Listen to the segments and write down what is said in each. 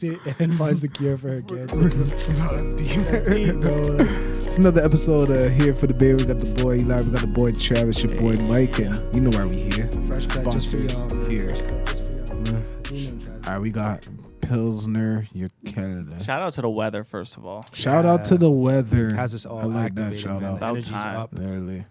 takes it and finds the cure for her cancer. That's deep. That's deep, bro. It's another episode here for the baby. We got the boy Eli, we got the boy Travis, your boy Mike, and you know why we here. Fresh cut just for Sponsors y'all. here. Fresh cut just for y'all. What's your name, Travis? All right, we got Pilsner, your Canada. Shout out to the weather, first of all. Shout out to the weather. Has us all I like that activated, shout man. out. The energy's About time. up. Literally.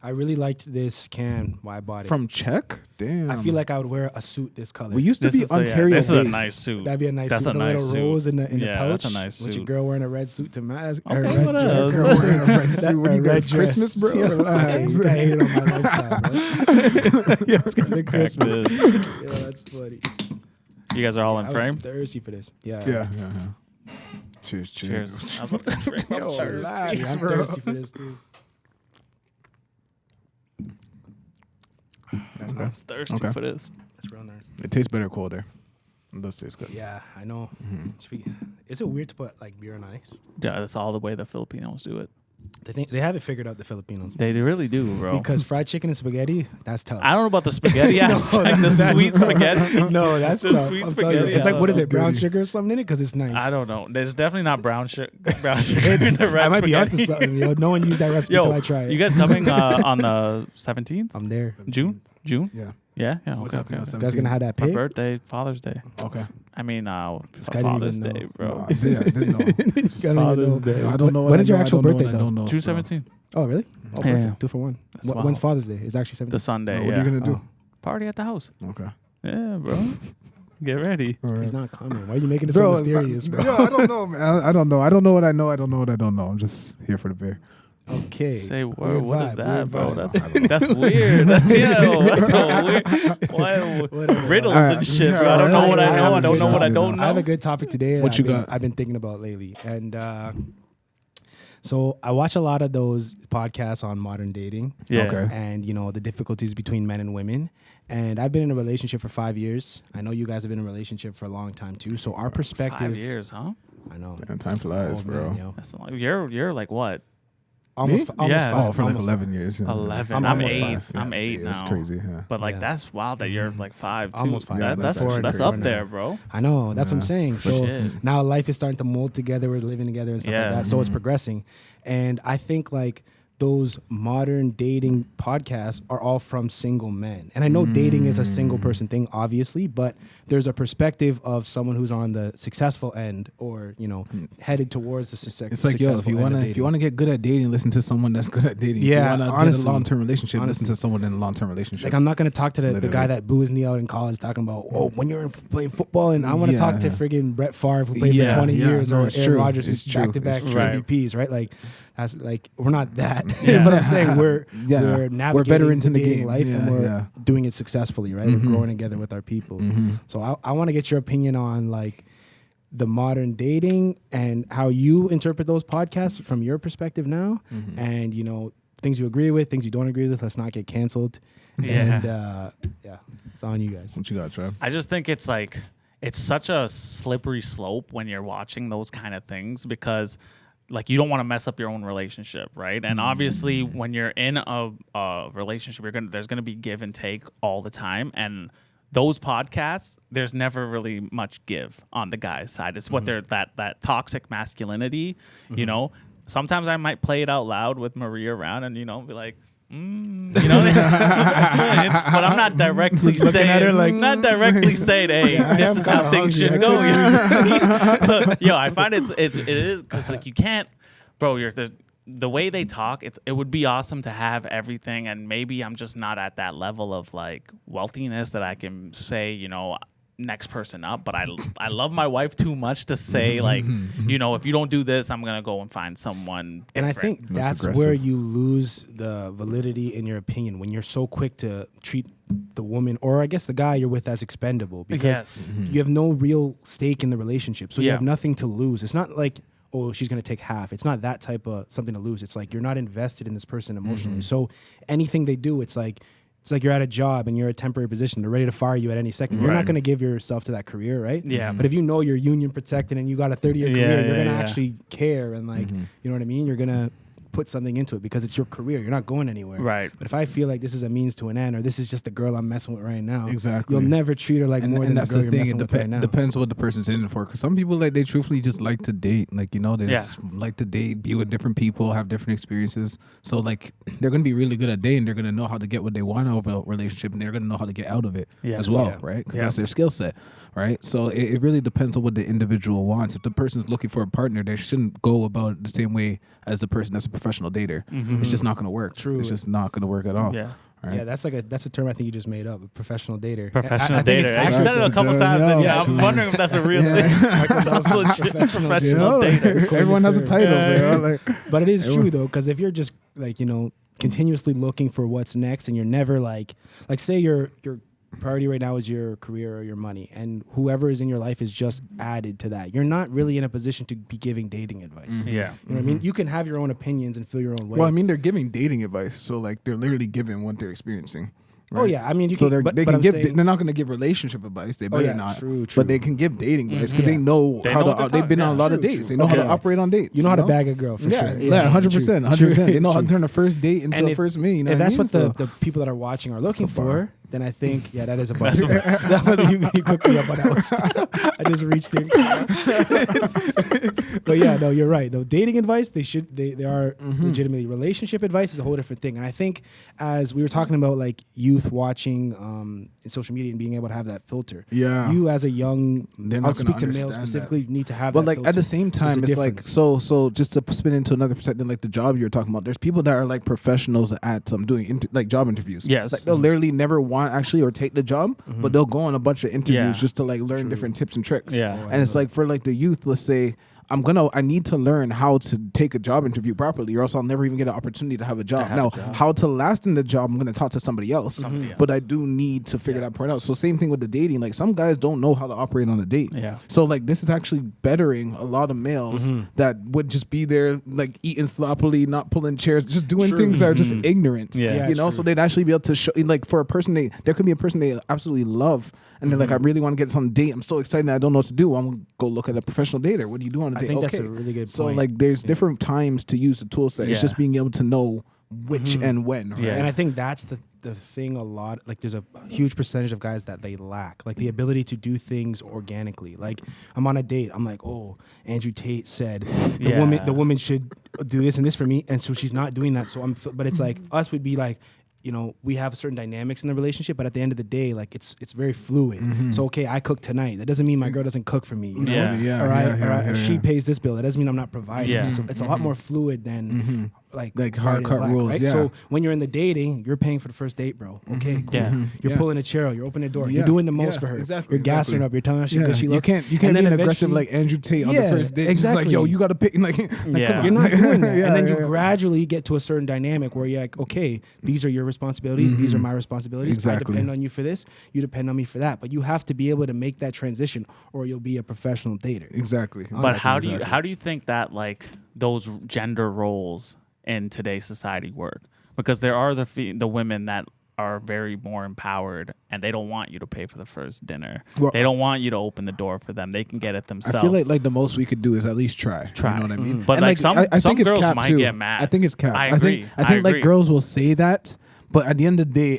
I really liked this can. Why I bought it. From Czech? Damn. I feel like I would wear a suit this color. we used to be This is Ontario this is a based. nice suit. That'd be a nice That's suit. a The nice little suit. rose in the Yeah, pouch. that's a nice With your suit. girl wearing a red suit to mask. Okay, or red what dress. else? Girl wearing a red Suit. suit. What do you red guys, dress. Christmas, bro? Yeah, Relax. you can't hate on my lifestyle, bro. Yeah, it's kind of Crack Christmas. this. Yeah, that's funny. You guys are all in I was frame? thirsty for this. Yeah. Yeah. Cheers, Cheers. cheers. I was about to drink. Yo, Cheers. relax, Yeah, I'm bro. thirsty for this too. That's I nice. was thirsty Okay. for this. That's real nice. It tastes better colder. It does taste good. Yeah, I know. Mm-hmm. Is it weird to put like beer on ice? Yeah, that's all the way the Filipinos do it. They have it figured out, the Filipinos. They really do, bro. Because fried chicken and spaghetti, that's tough. I don't know about the spaghetti aspect, the that's sweet tough. spaghetti. No, that's The tough. sweet I'm telling you. spaghetti, It's like, yeah. what is it, brown Spaghetti. sugar or something in it? Because it's nice. I don't know. There's definitely not brown sugar. Brown sugar in the red I might be spaghetti. onto something. Yo, no one used that recipe Yo, until I try it. you guys coming on the 17th? I'm there. June? Yeah. Yeah? Yeah, What's okay, happening okay. on You guys gonna have that My pig? birthday, Father's Day. Okay. I mean, guy didn't Father's even Day, know. bro. No, I didn't know. You guys don't even Father's know. Day. I don't know. When what is I your know, actual I don't know birthday, what I though? don't know, June so. 17th. Oh, really? Oh, Yeah. perfect. 2 for 1. That's When's wild. Father's Day? It's actually 17. The Sunday, What yeah. are you gonna do? Oh. Party at the house. Okay. Yeah, bro. Get ready. He's not coming. Why are you making it Bro, so it's not- mysterious, bro? Yo, I don't know, man. I don't know. I don't know what I know. I don't know what I don't know. I'm just here for the beer. Okay. Say word. Weird What is vibe, that, weird bro? vibe. That's weird. Yo, that's so weird. Why, Whatever. riddles All right. and shit, bro. Yeah, I don't know what I I know. have I a don't good know what I topic. don't know. I have a good topic today. What you I've been, got? I've been thinking about lately, and so I watch a lot of those podcasts on modern dating, Yeah. Okay. and the difficulties between men and women. And I've been in a relationship for 5 years. I know you guys have been in a relationship for a long time too. So our perspective, 5 years, huh? I know, And time flies, Old bro. man, yo. That's like, you're like what? almost, Me? almost Yeah. 5. Oh, for like almost 11 years. Yeah. 11. I'm I'm almost 8. five. I'm Yeah, 8 That's now. crazy. Yeah. But like Yeah. that's wild that you're like 5 too. Almost 5. Yeah, That's that's up. That's crazy. up there, bro. I know. That's what I'm Yeah. saying. For So shit. now life is starting to mold together. We're living together and stuff Yeah. like that. So it's progressing. And I think like those modern dating podcasts are all from single men. And I know dating is a single person thing, obviously, but there's a perspective of someone who's on the successful end or, headed towards the successful It's like, yo, if you wanna get good at dating, listen to someone that's good at dating. Yeah, if you wanna honestly. get a long-term relationship, Honestly. listen to someone in a long-term relationship. Like, I'm not going to talk to the Literally. guy that blew his knee out in college talking about, when you're playing football, and I want to talk to Yeah. friggin' Brett Favre who played Yeah, for 20 yeah, years, no, or it's Aaron true. Rodgers who's It's true. back-to-back It's true. MVPs, right? Like, that's like, we're not that. Yeah. But I'm saying we're Yeah. navigating We're veterans in the dating game. life, and Yeah, we're yeah. doing it successfully, right? And growing together with our people. So I want to get your opinion on like the modern dating and how you interpret those podcasts from your perspective now, and things you agree with, things you don't agree with. Let's not get canceled. Yeah. And it's on you guys. What you got, Trev? I just think it's like it's such a slippery slope when you're watching those kind of things because like you don't want to mess up your own relationship, right? And obviously when you're in a relationship, there's gonna be give and take all the time. And those podcasts, there's never really much give on the guy's side. It's what they're that toxic masculinity, Sometimes I might play it out loud with Maria around and be like, but I'm not directly Just looking saying, at her like, not directly saying, hey, I this am is how kinda things hungry. should I go. So, I find it is because like you can't, bro. There's the way they talk. It would be awesome to have everything, and maybe I'm just not at that level of like wealthiness that I can say, next person up. But I love my wife too much to say like, if you don't do this, I'm gonna go and find someone different. And I think That's that's where aggressive. you lose the validity in your opinion when you're so quick to treat the woman or I guess the guy you're with as expendable because Yes. you have no real stake in the relationship. So you Yeah. have nothing to lose. It's not like, oh, she's going to take half. It's not that type of something to lose. It's like you're not invested in this person emotionally. So anything they do, it's like you're at a job and you're a temporary position. They're ready to fire you at any second. You're not Right. going to give yourself to that career, right? Yeah. But if you know you're union protected and you got a 30-year career, Yeah, you're going to yeah. actually care and like, you know what I mean? You're going to put something into it because it's your career. You're not going anywhere. Right. But if I feel like this is a means to an end, or this is just the girl I'm messing with right now, Exactly. you'll never treat her like more than the that's girl the you're thing. messing with right now. Depends what the person's in it for. Because some people, like, they truthfully just like to date. Like, you know, they just like to date, be with different people, have different experiences. So, like, they're going to be really good at dating. They're going to know how to get what they want out of a relationship, and they're going to know how to get out of it as well, right? Because that's their skill set, right? So it really depends on what the individual wants. If the person's looking for a partner, they shouldn't go about it the same way as the person that's a professional dater. It's just not going to work. True. It's just not going to work at all. Yeah. Right? Yeah, that's a term I think you just made up, a professional dater. Professional I think dater. it's I've said it a couple times. And I was wondering if that's a real thing. That's legit. Professional dater. Everyone has a title, bro. Like, but it is true though, because if you're just like, you know, continuously looking for what's next, and you're never like say your priority right now is your career or your money, and whoever is in your life is just added to that, you're not really in a position to be giving dating advice. Yeah. You know what I mean? You can have your own opinions and feel your own way. well, I mean, they're giving dating advice, so like they're literally giving what they're experiencing. Right? Oh yeah, I mean, you so can, they but can I'm give. saying, They're not going to give relationship advice. They better not. true. But they can give dating advice because they know They how know what to. they're They've been on a lot of True, dates. true. They know how to Okay. operate on dates. you know how to bag a girl for yeah, sure. yeah, 100%, 100%. They know how to turn a first date into And a first meet. You know if what I that's mean? what the people that are watching are looking That's a bar. for, then I think, that is a bar. you cooked me up on that one. I just reached in. But yeah, no, you're right. No, dating advice, they are legitimately. Relationship advice is a whole different thing. And I think as we were talking about like youth watching in social media and being able to have that filter. Yeah. You as a young, They're not I'll gonna speak to males understand specifically, need to have But that like filter. at the same There's time, a it's like difference. so. Just to spin into another perspective, like the job you're talking about. There's people that are like professionals at doing like job interviews. Yes. like they'll literally never want actually or take the job, but they'll go on a bunch of interviews Yeah. just to like learn different tips and tricks. Yeah. and it's like for like the youth, let's say. I need to learn how to take a job interview properly, or else I'll never even get an opportunity to have a job. Now, how to last in the job, I'm going to talk to somebody else, but I do need to figure that part out. So same thing with the dating. Like some guys don't know how to operate on a date. Yeah. So like this is actually bettering a lot of males that would just be there like eating sloppily, not pulling chairs, just doing things that are just ignorant. Yeah. You know, so they'd actually be able to show like for a person there could be a person they absolutely love. And they're like, I really want to get on a date. I'm so excited. I don't know what to do. I'm going to go look at a professional dater. What do you do on a date? I think that's a really good So point. like there's different times to use the tool set. It's Yeah. just being able to know which and when. Right? Yeah. And I think that's the thing a lot, like there's a huge percentage of guys that they lack, like the ability to do things organically. Like I'm on a date, I'm like, oh, Andrew Tate said the woman should do this and this for me, and so she's not doing that. So but it's like us would be like, you know, we have certain dynamics in the relationship, but at the end of the day, like it's very fluid. So okay, I cook tonight. That doesn't mean my girl doesn't cook for me. You know? Yeah. Or she pays this bill. That doesn't mean I'm not providing. Yeah. It's a lot more fluid than like hard cut black, rules. right? Yeah. So when you're in the dating, you're paying for the first date, bro. Okay, cool. Yeah. You're Yeah. pulling a chair out. You're opening a door. Yeah. You're doing the most Yeah, for her. exactly, You're gassing her exactly. up. You're telling her she Yeah. good. She You looks. can't and then be aggressive eventually- like Andrew Tate on the Yeah, first date. It's exactly. like, yo, you got to pay. Like Yeah. come on. You're not doing that. Yeah, and then you yeah. gradually get to a certain dynamic where you're like, okay, these are your responsibilities. These are my responsibilities. Exactly. I depend on you for this. You depend on me for that. But you have to be able to make that transition, or you'll be a professional dater. Exactly. But how do you think that like those gender roles in today's society work? Because there are the women that are very more empowered, and they don't want you to pay for the first dinner. Well, they don't want you to open the door for them. They can get it themselves. I feel like the most we could do is at least try. You know what I mean? But And like some I some think it's girls capped might too. get mad. I think it's capped. I agree. I think agree. like girls will say that. But at the end of the day,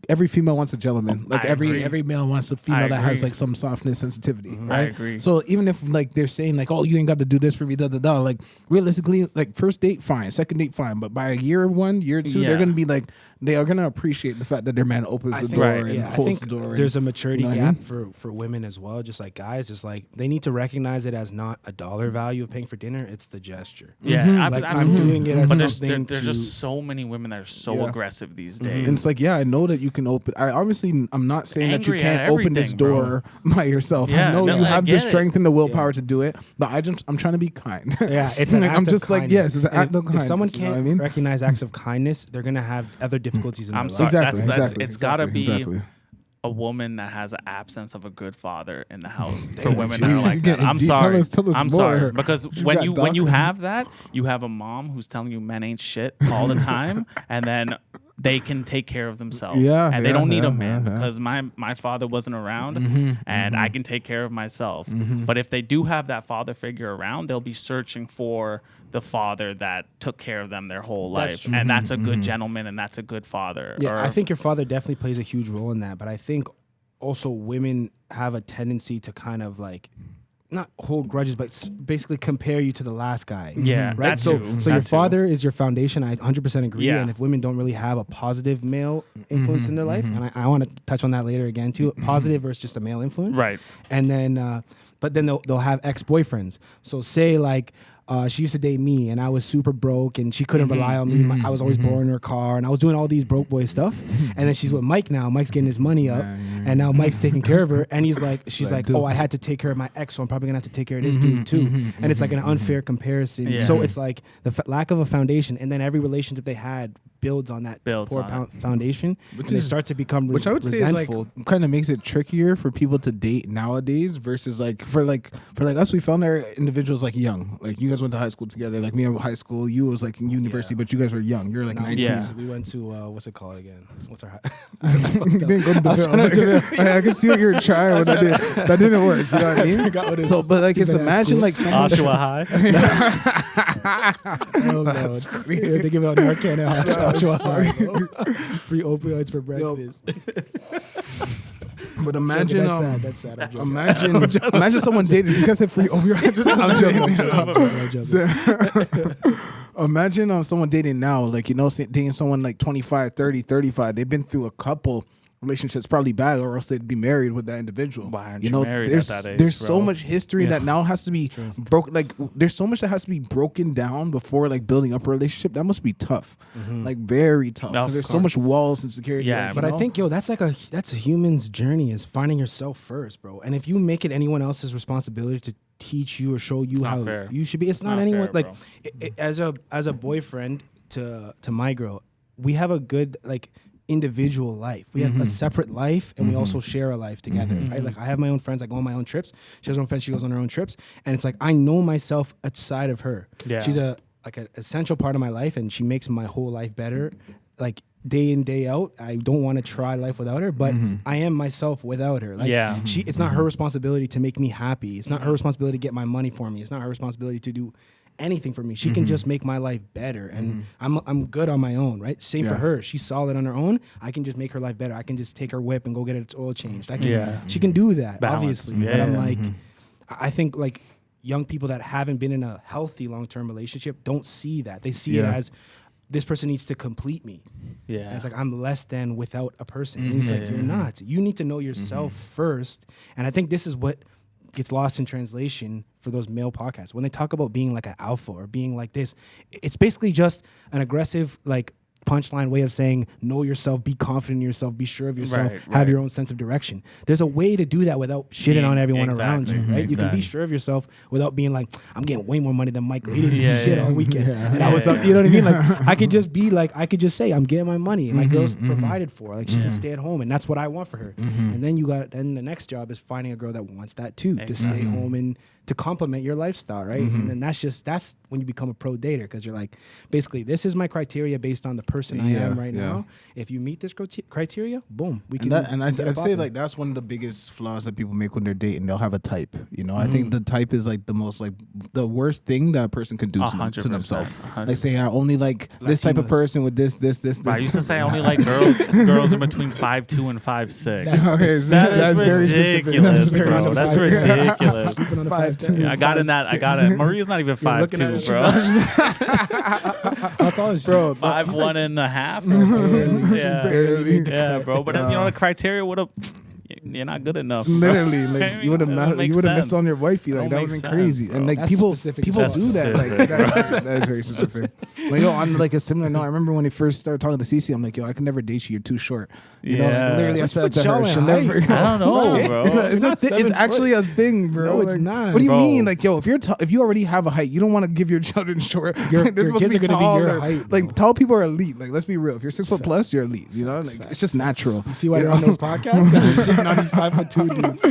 every female wants a gentleman. Like I every agree. male wants a I female that has agree. like some softness, sensitivity. I Right? agree. So even if like they're saying like, oh, you ain't got to do this for me, da da da. Like realistically, like first date, fine. Second date, fine. But by year 1, year 2, Yeah. they're gonna be like, they are gonna appreciate the fact that their man opens the door and I holds think the door. there's and, a maturity you know what I gap for women as well, just like guys. It's like they need to recognize it as not a dollar value of paying for dinner. It's the gesture. Yeah, Like, absolutely. I'm doing it as but there's, something there's to- just so many women that are so Yeah. aggressive these days. And it's like, yeah, I know that you can open. I'm not saying that you Angry at can't open this everything, bro. door by yourself. Yeah, I know no, you I have the get it. strength and the willpower to do it, but I'm trying to be kind. Yeah, it's an Like, act I'm of just like, kindness. yes, it's an And act of if kindness. someone you know can't what I mean? recognize acts of kindness, they're gonna have other difficulties in I'm their sorry. life. Exactly, That's exactly, it's got to be exactly. a woman that has an absence of a good father in the house for Damn, women that are like you're that. I'm getting deep. sorry. Tell us I'm more. sorry because You when got you doctor. have that, you have a mom who's telling you men ain't shit all the time, and then they can take care of themselves. Yeah, and they yeah, don't need yeah, a man yeah. because my father wasn't around, and I can take care of myself. But if they do have that father figure around, they'll be searching for the father that took care of them their whole That's life, true. and that's a good gentleman, and that's a good father. Yeah, Or- I think your father definitely plays a huge role in that, but I think also women have a tendency to kind of like not hold grudges, but basically compare you to the last guy. Yeah, right. that So, too, so that your too. father is your foundation. I 100% agree. Yeah. And if women don't really have a positive male influence in their life, and I want to touch on that later again too, positive versus just a male influence, Right. And then, but then they'll have ex-boyfriends. So say like. She used to date me, and I was super broke, and she couldn't rely on me. I was always borrowing her car, and I was doing all these broke boy stuff. And then she's with Mike now. Mike's getting his money up, and now Mike's taking care of her. And she's like, dude. oh, I had to take care of my ex, so I'm probably gonna have to take care of this dude too. And it's like an unfair comparison. Yeah. So it's like the lack of a foundation, and then every relationship they had builds on that Builds poor on foundation, and they start to become Which I would say resentful. is like kind of makes it trickier for people to date nowadays versus like for us, we found our individuals like young. Like you guys went to high school together. Like me, I went to high school. You was like in university, but you guys were young. You're like 19. Yeah. We went to what's it called again? What's our You didn't go to the I can see what you were trying, but that didn't work. You know what I mean? forgot what his So, but like, it's stupid ass imagine school. like someone. Oshawa High. Oh, no. They give out Narcan and free opioids for breakfast. But imagine, that's sad. I'm joking. imagine someone dating. These guys said free opioids. I'm joking. Imagine someone dating now, like, you know, dating someone like 25, 30, 35. They've been through a couple relationships, probably bad, or else they'd be married with that individual. Why aren't you you know, married there's at that age, there's bro? so much history that now has to be broken. Like, there's so much that has to be broken down before like building up a relationship. That must be tough, like very tough. No, Because of there's so course. much walls and security. Yeah, like, But you I know? think, that's a human's journey is finding yourself first, bro. And if you make it anyone else's responsibility to teach you or show you not how fair. you should be, it's not not anyone fair, like bro. as a boyfriend to my girl, we have a good like individual life. We have a separate life, and we also share a life together, right? Like I have my own friends. I go on my own trips. She has her own friends. She goes on her own trips, and it's like I know myself outside of her. Yeah. She's an essential part of my life, and she makes my whole life better. Like day in, day out. I don't want to try life without her, but I am myself without her. Like Yeah. it's not her responsibility to make me happy. It's not her responsibility to get my money for me. It's not her responsibility to do anything for me. She can just make my life better, and I'm good on my own, right? Same for her. She's solid on her own. I can just make her life better. I can just take her whip and go get its oil changed. I can. She can do that, Balance. obviously. Yeah, but I'm yeah. like, I think like young people that haven't been in a healthy long-term relationship don't see that. They see it as this person needs to complete me. Yeah. And it's like I'm less than without a person. And it's like you're not. You need to know yourself first. And I think this is what gets lost in translation for those male podcasts. When they talk about being like an alpha or being like this, it's basically just an aggressive like punchline way of saying know yourself, be confident in yourself, be sure of yourself, Right, have right. your own sense of direction. There's a way to do that without shitting on everyone around you, Exactly, right? You can be exactly. sure of yourself without being like, I'm getting way more money than Michael. He didn't do Yeah, shit yeah. all weekend. And I Yeah, was, yeah. you know what I mean? Like I could just be like, I could just say I'm getting my money and my girl's provided for. Like she can stay at home, and that's what I want for her. And then then the next job is finding a girl that wants that too, to stay home and to complement your lifestyle, right? And then that's when you become a pro dater, because you're like, basically, this is my criteria based on the person I am right now. If you meet this criteria, boom, we can. I'd get it say popping. like that's one of the biggest flaws that people make when they're dating. They'll have a type. You know, I think the type is like the most like the worst thing that a person can do to 100%, themselves. 100%. Like say I only like this type of Latinos. person with this. I used to say I only like girls in between 5'2" and 5'6". That's Okay, specific. that's is very specific. ridiculous, That's very bro. specific. That's ridiculous. Sleeping on the 5'2". Yeah, I got in that. I got it. Maria's not even looking at 5'2", her, bro. How tall is she? Bro, 5'1.5". Yeah, barely. yeah, bro. But you know the criteria would have. You're not good enough. Literally, like you would have That makes missed sense. on your wifey. Like That that would have makes been sense, crazy. bro. And like That's people specific. do That's that. Like specific, that is very specific. But yo, on like a similar note, I remember when he first started talking to Cece, I'm like, yo, I can never date you. You're too short. You know, Yeah. like literally, I What's said with to her, y'all she'll and never. height? I don't know, bro. It's actually a thing, bro. No, it's Like, not. What do you Bro. mean? Like, yo, if you already have a height, you don't want to give your children short. Your They're supposed kids to be are gonna be your taller. height, bro. Like, tall people are elite. Like, let's be real. If you're 6 foot plus, you're elite. You know, like it's just natural. You see why you're on those podcasts? Because you're shitting on these 5'2" dudes.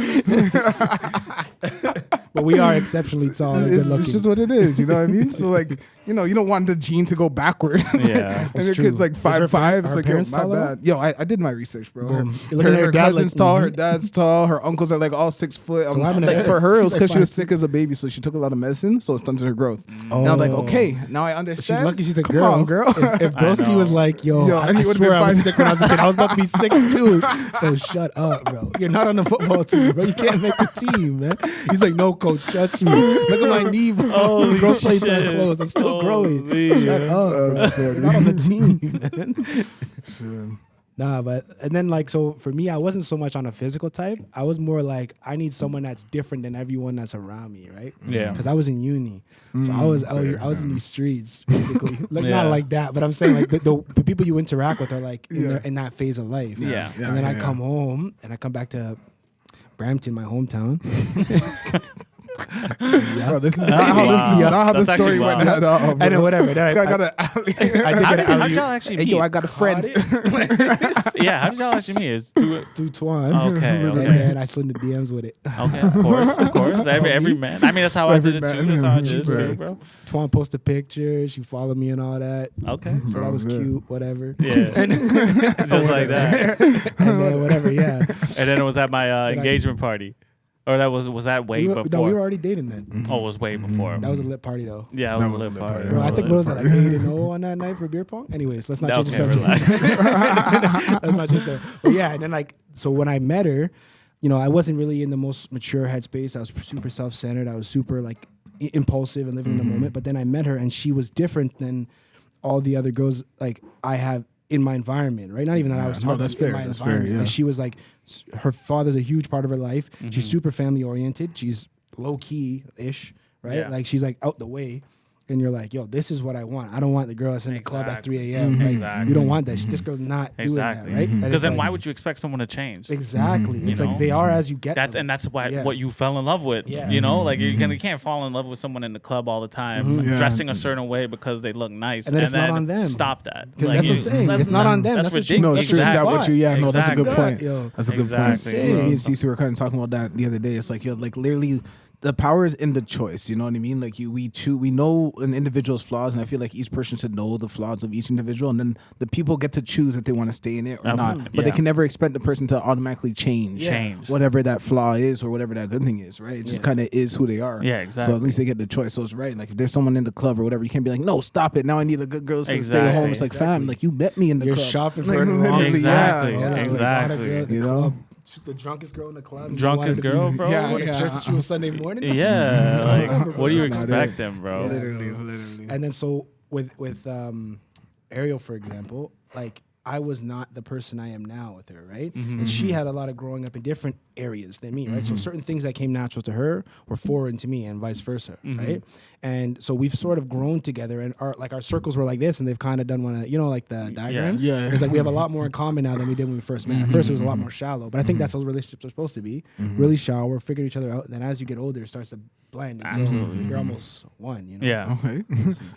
But we are exceptionally tall and good looking. It's just what it is. You know what I mean? So like, you don't want the gene to go backward. Yeah. And your kid's like 5'5". It's her like, yo, parents my taller? bad. Yo, I did my research, bro. Boom. You're looking at Her her dad cousin's like, tall, her dad's tall, her uncles are like all 6 foot. So what happened to Like her? for her, it was She's like because she was 5'2". sick as a baby, so she took a lot of medicine, so it stunted her growth. Oh. And I'm like, okay, now I understand. She's lucky she's a Come girl. on, girl. If Broski know. was like, yo, Yo, I and he would've swear been I was fine. sick when I was a kid. I was about to be 6'2". Yo, shut up, bro. You're not on the football team, bro. You can't make the team, man. He's like, no, coach, trust me. Look at my knee, bro. Holy Growth plates are shit. closed. I'm still growing. Holy. Shut up, bro. That's funny. You're not on the team, man. Shit. Nah, but and then like so for me, I wasn't so much on a physical type. I was more like I need someone that's different than everyone that's around me, right? Yeah. Because I was in uni, so I was in these streets basically. Like Yeah. not like that, but I'm saying like the people you interact with are like in that phase of life. Yeah. And then I come home and I come back to Brampton, my hometown. Bro, this is not how That's the story actually went wild. at all. Bro. I know whatever. This guy got I an did get How'd an alley-oop. y'all actually Hey, meet? yo, I got a friend. Yeah, how did y'all actually meet? It's through Twan. Okay, And okay. then I slid in the DMs with it. Okay, of course. Every man. I mean, that's how I did it Every too. man. That's how I did it Right. too, bro. Twan posted pictures. She followed me and all that. Okay. So that was Yeah. cute. Whatever. Yeah. Just like that. And then whatever. Yeah. And then it was at my engagement party. Or was that way before? No, we were already dating then. Oh, it was way before. That was a lit party though. Yeah, it was a lit party. Bro, I It think was what was a that, lit like party. 8-0 on that night for beer pong? Anyways, let's not change the Okay, subject. relax. Let's not change the But yeah, and then like, so when I met her, I wasn't really in the most mature headspace. I was super self-centered. I was super like impulsive and living in the moment. But then I met her and she was different than all the other girls like I have in my environment, right? Not even that I was talking that's in fair. my That's environment. fair, yeah. Like, she was like, her father's a huge part of her life. She's super family oriented. She's low key ish, right? Yeah. Like she's like out the way. And you're like, yo, this is what I want. I don't want the girl that's in the club at Exactly. 3 a.m. Like, Exactly. you don't want that. This girl's not Exactly. doing that, right? And Because it's then like, why would you expect someone to change? Exactly. It's You like know? they are as you get them. That's why Yeah. what you fell in love with. Yeah. You know, like you can't fall in love with someone in the club all the time, Yeah. dressing a certain way because they look nice, And then it's not on them. Stop that. Because that's what I'm saying. It's not on them. That's what you- No, it's true. Is that Exactly. what you? Yeah, no, that's a good Exactly. point. Yo. That's a good Exactly, point. bro. Me and Cece were kind of talking about that the other day. It's like, yo, like literally, the power is in the choice. You know what I mean? Like we know an individual's flaws, and I feel like each person should know the flaws of each individual, and then the people get to choose if they want to stay in it or not. But they Yeah. can never expect the person to automatically change Change. whatever that flaw is or whatever that good thing is. Right? It just kind of is who they are. Yeah, So exactly. at least they get the choice. So it's right. Like if there's someone in the club or whatever, you can't be like, no, stop it. Now I need a good girl that's gonna stay at home. Exactly. It's like, fam, like you met me in the You're club. shopping Like, for the wrong literally, Exactly. yeah. Like, Exactly. not a girl at the You know? club. The drunkest girl in the club. Drunkest girl, bro? Yeah, Going to yeah. church with you on Sunday morning. Yeah, like what do you That's not expect it. them, bro? Literally. And then so with Ariel, for example, like I was not the person I am now with her, right? And she had a lot of growing up in different areas than me, right? So certain things that came natural to her were foreign to me, and vice versa, right? And so we've sort of grown together, and our circles were like this, and they've kind of done one of like the diagrams. Yeah. It's like we have a lot more in common now than we did when we first met. At first, it was a lot more shallow, but I think that's how relationships are supposed to be. Really shallow, we're figuring each other out, and then as you get older, it starts to blend. Absolutely, you're almost one. Yeah. Okay.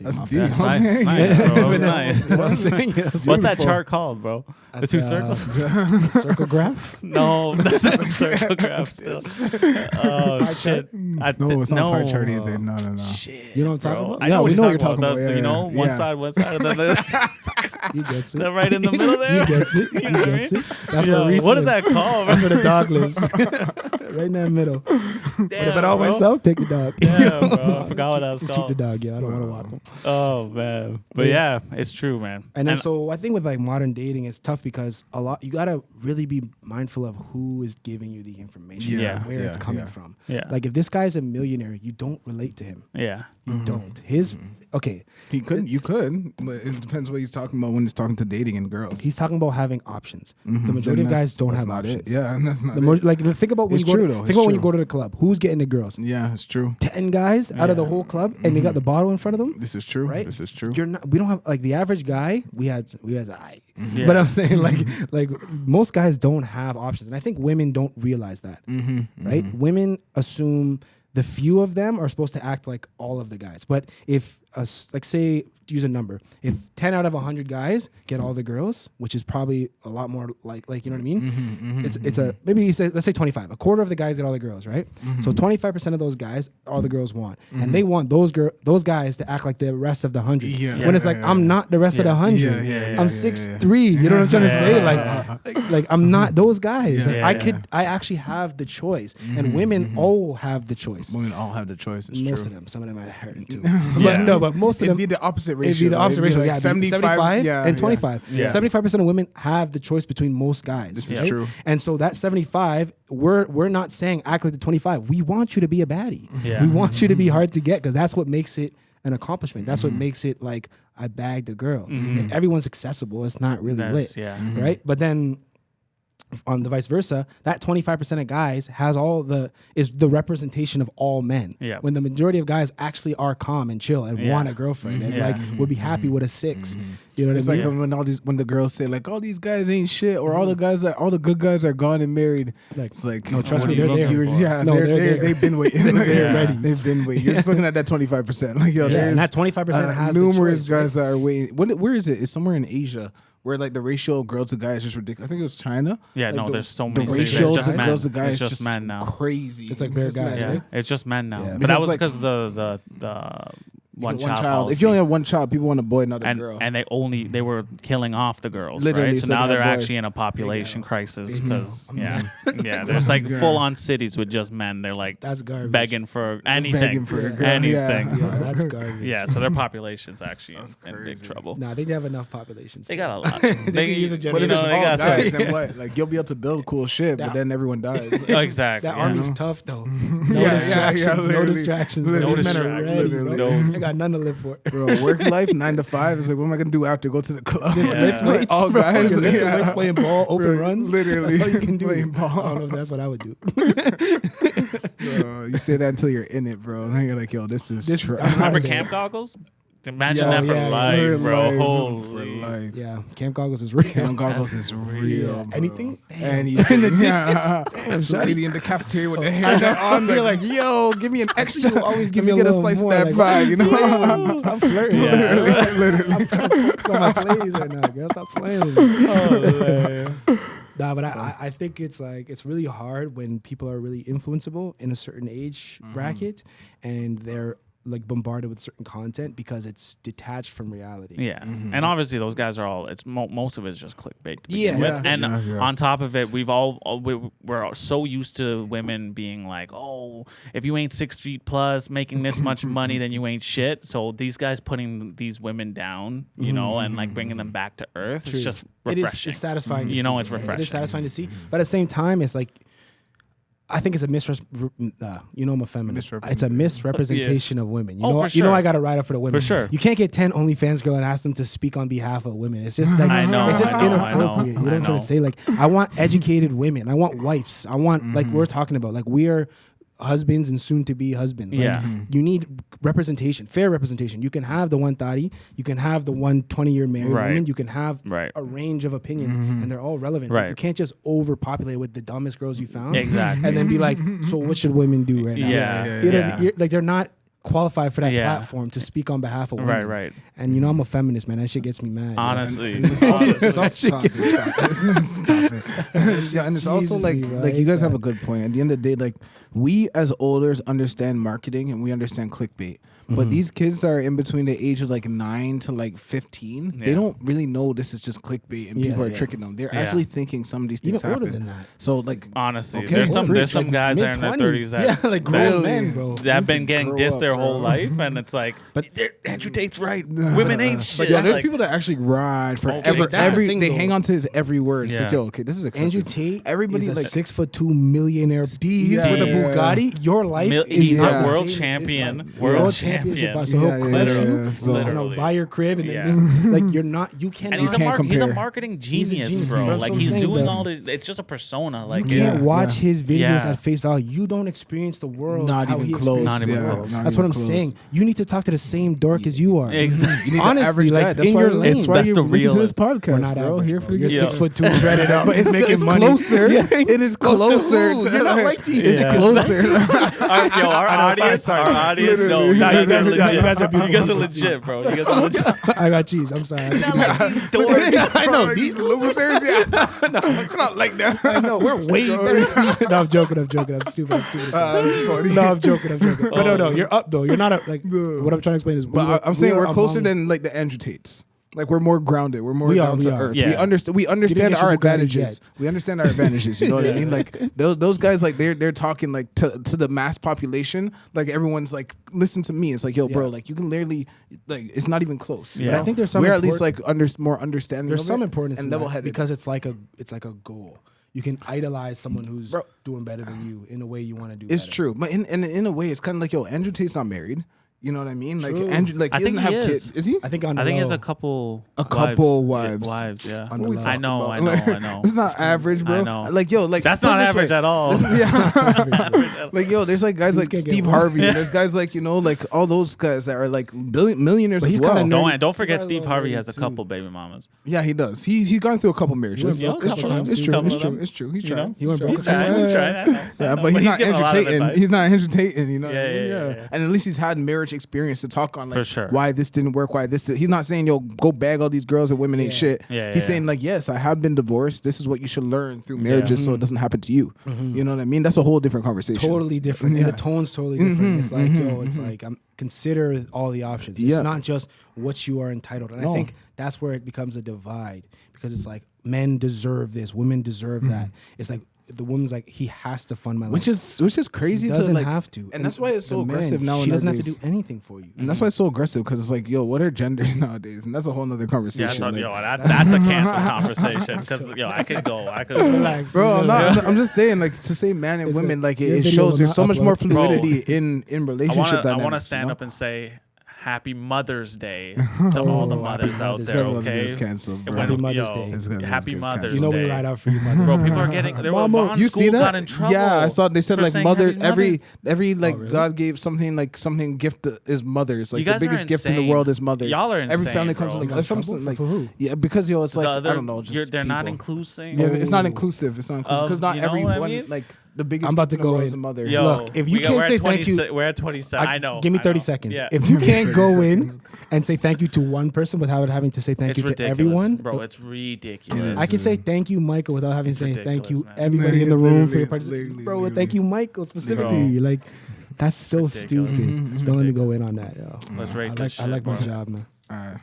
That's deep. That's Okay. nice, nice, bro. That was nice. What I'm saying is What's that beautiful. chart called, bro? The That's, two circles? Circle graph. No, that's not a circle graph still. Oh Pie shit! No, it's not pie chart either. No. Shit, You know what I'm bro. talking about? I Yeah, know we know what you're talking talking about. The- Yeah, you know, yeah. one side, and then the You gets it. right in the middle there. You gets it. You You know what I gets mean? it. That's Yo, where Reese what is lives. that called? That's where the dog lives. Right in that middle. But if it all went south, take the dog. Yeah, bro. I forgot what that was Just keep called. the dog. Yeah, I don't want to walk him. Oh man, but yeah, it's true, man. And then so I think with like modern dating, it's tough because you gotta really be mindful of who is giving you the information, Yeah. and where it's Yeah, coming yeah. from. Yeah. Like if this guy's a millionaire, you don't relate to him. Yeah, You don't. His okay. He could. You could. But it depends what he's talking about when he's talking to dating and girls. He's talking about having options. The Then majority of guys don't that's have not options. It. Yeah, and that's not The it. more, like think about when It's you go true, to, though. think It's about when you true. go to the club. Who's getting the girls? Yeah, it's true. 10 guys out of the whole club, and they got the bottle in front of them. This is true. Right? This is true. You're not. We don't have like the average guy. We had eye. Yeah. But I'm saying like most guys don't have options, and I think women don't realize that. Right? Women assume the few of them are supposed to act like all of the guys. But if like say use a number. If 10 out of 100 guys get all the girls, which is probably a lot more like you know what I mean? It's a maybe you say let's say 25. A quarter of the guys get all the girls, right? So 25% of those guys all the girls want, and they want those guys to act like the rest of the 100. When it's like I'm not the rest of the 100. I'm 6'3". You know what I'm trying to say? Like I'm not those guys. I actually have the choice, and women all have the choice. Women all have the choice. It's most true. of them. Some of them are hurting too. But most of them. It'd be the opposite ratio. It'd be the opposite ratio. Like Yeah, 75 and 25. 75% of women have the choice between most guys. This is true. And so that 75, we're not saying act like the 25. We want you to be a baddie. Yeah. We want you to be hard to get because that's what makes it an accomplishment. That's what makes it like I bagged a girl. If everyone's accessible, it's not really lit. Right? But then on the vice versa, that 25% of guys is the representation of all men. Yeah. When the majority of guys actually are calm and chill and want a girlfriend and like would be happy with a 6. You know what It's I mean? like when the girls say like all these guys ain't shit or all the good guys are gone and married. Like, it's like no, trust me, they're there. They're there. They've been waiting. They're ready. They've been waiting. You're just looking at that 25%. Like yo, and there's that 25% has numerous the choice, guys that are waiting. Where is it? It's somewhere in Asia. Where like the ratio of girl to guy is just ridiculous. I think it was China. Yeah, like no, there's so many. The ratio of of girls to guys it's is just men now. Crazy. It's like bare guys, Yeah, right? it's just men now. Yeah. But Because, that was like, because the one child. child. If you only have one child, people want a boy, not a girl. And they were killing off the girls, Literally, right? So so now they they're have boys. actually in a population crisis because there's like full on cities with just men. They're like That's garbage. begging for anything, Begging for a girl. anything. Yeah, that's garbage. Yeah, so their population's actually in big trouble. Nah, they have enough populations. They got a lot. They can use a But if generator. it's they all got guys, some- then what? Like you'll be able to build cool shit, but then everyone dies. Exactly. That yeah. army's tough though. No Yeah, distractions. No literally. distractions. Literally. Those men are ready. Literally. Bro. No. They got none to live for. Bro, work life 9 to 5 is like, what am I gonna do after? Go to the club? Just Yeah. lift weights. All bro. guys, You lift yeah. weights, playing ball, open Bro, runs. literally. That's all you can do. Playing ball. I don't know if that's what I would do. Bro, you say that until you're in it, bro. And then you're like, yo, this is This- trash. I'm not Remember in camp there. goggles? Imagine Yo, that for yeah, life, For bro. life, Holy. for life. Yeah, camp goggles is real. Camp goggles is real. Bro. Anything? Anything. Yeah. Lady in the cafeteria with the hair on. You're like, yo, give me an extra. You always give Let me me a get a little slice of more, that like, pie, you know? Stop flirting. Yeah. Literally. I'm trying to focus on my plays right now, girl. Stop playing with me. Nah, but I think it's like it's really hard when people are really influenceable in a certain age bracket and they're like bombarded with certain content because it's detached from reality. Yeah, and obviously those guys are all. It's most of it is just clickbait. To begin Yeah. with. And Yeah. on top of it, we're so used to women being like, "Oh, if you ain't 6 feet plus, making this much money, then you ain't shit." So these guys putting these women down, you know, and like bringing them back to earth. True. It's just It refreshing. is. It's satisfying. To You see. know, it's It refreshing. is satisfying to see, but at the same time, it's like. I think it's a you know I'm a feminist. It's a misrepresentation of women. You Oh, know, for you know sure. I got to ride up for the women. For sure. You can't get 10 OnlyFans girl and ask them to speak on behalf of women. It's just like I know, it's just I know, inappropriate. You know what I'm trying to say? Like I want educated women. I want wives. I want like we're talking about. Like we are husbands and soon to be husbands. Like, Yeah. you need representation, fair representation. You can have the one thotty, you can have the 20-year married Right. woman, you can have Right. a range of opinions, and they're all relevant. Right. You can't just overpopulate with the dumbest girls you found, Exactly. and then be like, so what should women do right now? Yeah, You know, yeah. like they're not qualified for that Yeah. platform to speak on behalf of women. Right. And you know I'm a feminist, man. That shit gets me mad. Honestly, It's also stop it. Yeah, and it's also Jesus, like me, like you right? guys have a good point. At the end of the day, like we as olders understand marketing and we understand clickbait. But these kids that are in between the age of like 9 to like 15, they Yeah. don't really know this is just clickbait and Yeah, people are yeah. tricking them. They're Yeah. actually thinking some of these Even things older happen. than that. So like honestly, Okay, there's some preach, some like guys that are in their mid-20s. 30s that Yeah, like grown Really? men, bro. that have been to getting grow dissed up, their bro. whole life, and it's like, But- Andrew Tate's right. Women ain't shit. But yeah, It's there's like, people that actually ride for Okay, ever. that's the Every thing, they though. hang on to his every word. It's Yeah. like, yo, okay, this is excessive. Andrew Tate Everybody is a like 6'2" millionaire D's with a Yeah. Bugatti. Your life is he's Yeah. a world insane. champion. It's like World championship champion. boss. So he'll Yeah, crush yeah, you. yeah. So- You know, Literally. buy your crib and Yeah. then like you're not. You And cannot. he's a, can't he's a compare. marketing He's a genius, genius, bro. bro. That's Like what I'm he's saying, doing though. all the. It's just a persona. Like You can't Yeah. watch his videos Yeah. at face value. You don't experience the world. Not how even he close. experiences Not even the close. world. Not That's even what what I'm saying. You need to talk to the same dork as you are. Exactly. You need Honestly, to average like, that. That's in why, your lane. that's why That's you the listen to this realest. We're podcast, not bro. average, Here bro. for the You're Yeah. 6'2", shredded up, But it's making money. closer. Yeah. It is Close to closer. who? You're not like these. It's Yeah. closer. Yo, our audience, sorry. our audience. No, Literally. nah, you guys are You guys legit. are beautiful. You guys are legit, bro. You guys are legit. I got cheese. I'm sorry. Not like these dorks. I know. These losers. Yeah. It's not like that. I know. We're way better. No, I'm joking. I'm stupid. No, I'm joking. But no, you're up though. You're not up. Like what I'm trying to explain is, But I'm saying we're closer among- than like the Andrew Tates. Like we're more grounded. We're more We are, down we to are. earth. Yeah. We understand get our your Bugatti advantages. yet. We understand our advantages. You know what I mean? Like those guys, like they're talking like to the mass population. Like everyone's like, listen to me. It's like, yo, bro, like you can literally like it's not even close. Yeah. You But know? I think there's some we're at least important- like more understanding. There's of some it importance and in that level-headed because it's like a goal. You can idolize someone who's Bro. doing better than you in a way you want to do. It's better. true, but in a way, it's kind of like, yo, Andrew Tate's not married. You know what I mean? Like True. Andrew, like I he think doesn't he have is. kids. Is he? I think on the I think he has low. a couple. wives. Wives, yeah. On the low. I know. It's not average, bro. I know. Like, yo, like That's put it not this average way. at all. Yeah. Like, yo, there's like guys like can't get Steve one. Harvey. There's guys like, you know, like all those guys that are like millionaires But as he's well. kinda Don't forget Steve Steve Harvey Harvey has a too. couple baby mamas. Yeah, he does. He's gone through a couple marriages. He went broke a couple times. It's He's true. couple It's of true. them. He's You know? trying. He went broke. He's trying. He's trying. I know. Yeah, but he's not giving a lot of entertaining. advice. He's not entertaining, you know. what I Yeah, mean? yeah. And at least he's had marriage experience to talk on, like For sure. why this didn't work, why this. He's not saying, yo, go bag all these girls and women ain't Yeah. shit. Yeah, He's yeah. saying like, yes, I have been divorced. This is what you should learn through marriages, so it doesn't happen to you. You know what I mean? That's a whole different conversation. Totally different, and Yeah. the tone's totally different. It's like, yo, it's like consider all the options. It's Yeah. not just what you are entitled. And No. I think that's where it becomes a divide because it's like men deserve this, women deserve that. It's like the woman's like, he has to fund my life. Which is crazy. He doesn't to like, have to, and that's why it's so the man, aggressive now. She doesn't have to nowadays. do anything for you. And that's why it's so aggressive because it's like, yo, what are genders nowadays? And that's a whole nother Yeah, conversation. so, like- yo, that's a cancel conversation. Because yo, I could go. Relax, Bro, Just I'm just saying, like, to say man and It's women, good. like, Your it video shows will there's not so much more upload. fluidity in I relationship dynamics. want to stand you know? up and say Happy Mother's Day to all the Happy mothers out Mother's there. Day. Everyone Okay, gets canceled, bro. Happy Mother's Day. Happy Mother's You know Day. we ride out for you, mother. Bro, people are getting. They were Mama, Vaughn You school see that? got in trouble. Yeah, I saw. They said for like saying mother. Happy Every like really? God gave something gift is mothers. Like You the guys are biggest gift in the insane. world is mothers. Y'all are Every insane, family comes bro. with They got like in something trouble? like For who? yeah, because yo, it's like The other- I don't know, just they're not people. inclusive. Yeah, it's not Oh. inclusive. It's not inclusive because not you know what I everyone mean? like the biggest. I'm about to gift in the go world in. is a mother. Yo, Look, if you can't we're say at thank you- 26 we're at 27. I know. Give me I 30 know. seconds. Yeah. If you can't 30 go in seconds. and say thank you to one person without having to say thank It's you to ridiculous, everyone, bro. It's ridiculous. I can say thank you, Michael, without having to say thank you, ridiculous, man. everybody in the room for your Literally, participation. Bro, literally. thank you, Michael, specifically. Like, that's so ridiculous. stupid. It's Don't let me go in on that, yo. Let's rate I this like, shit, I like my bro. job, man.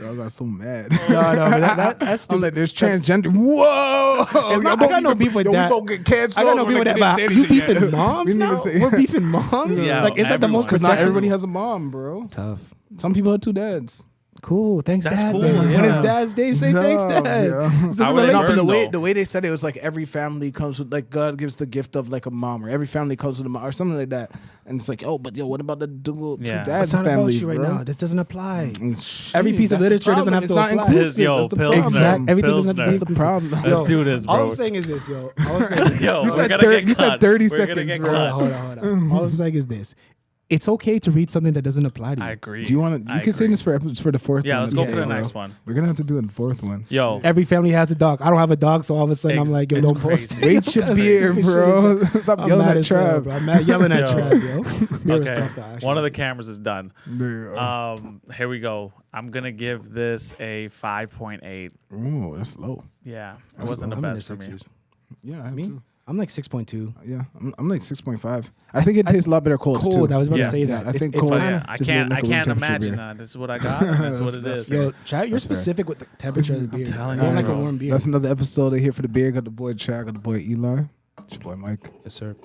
I got so mad. No, but that's I'm stupid. like, there's transgender. Whoa! It's not- I got no beef with that. We gonna get canceled. I got no beef with that, but you beefing moms We didn't now? even say- We're beefing moms? Yeah, Like, is that the most everyone. Because not protected- everybody has a mom, bro. Tough. Some people have two dads. Cool. Thanks, That's Dad. cool, then. When yeah. it's Dad's Day, say thanks, Yeah, Dad. yeah. This doesn't I would relate No, learn, but to though. the way they said it was like every family comes with like God gives the gift of like a mom, or every family comes with a mom, or something like that. And it's like, oh, but yo, what about the dual two Yeah. dads It's not about families, you right bro? now. This doesn't apply. Mm, Every piece of that's the literature doesn't problem. have It's to not apply. inclusive. Yo, That's the Pilsner. problem. Exact. Everything doesn't have to be Pilsner. That's the problem. Let's do this, All bro. I'm saying is this, yo. All I'm saying is Yo, You we're said gonna 30 get you said cut. 30 We're gonna seconds, get bro. cut. hold on. All I'm saying is this. It's okay to read something that doesn't apply to you. I agree. Do you want to? You can say this for the fourth. Yeah, one let's as go well, for the bro. next one. We're gonna have to do a fourth one. Yo, Every family has a dog. I don't have a dog, so all of a sudden I'm like, yo, it's don't post crazy. it. Wait should be here, Stupid shit bro. is that. Stop I'm yelling mad at as hell, Trav. bro. I'm mad yelling at Yo. Trav, yo. Mirror okay. stuff, though, actually. One of the cameras is done. Yeah. Here we go. I'm gonna give this a 5.8. Ooh, that's low. Yeah, it That's wasn't the I'm in best for me. sixes. Yeah, I Me? too. I'm like 6.2. Yeah, I'm like 6.5. I think it tastes a lot better cold. Cold. Too. I was about Yes. to say that. I think It's cold. But kinda- yeah, I just made can't. like I a room can't temperature imagine beer. that. This is what I got. And that's what it That's is. fair. Yo, Chad, you're That's fair. specific with the temperature of the beer. telling I don't you, like a bro. warm beer. That's another episode of Here for the Beer. Got the boy Chad, got the boy Eli, it's your boy Mike. Yes, sir.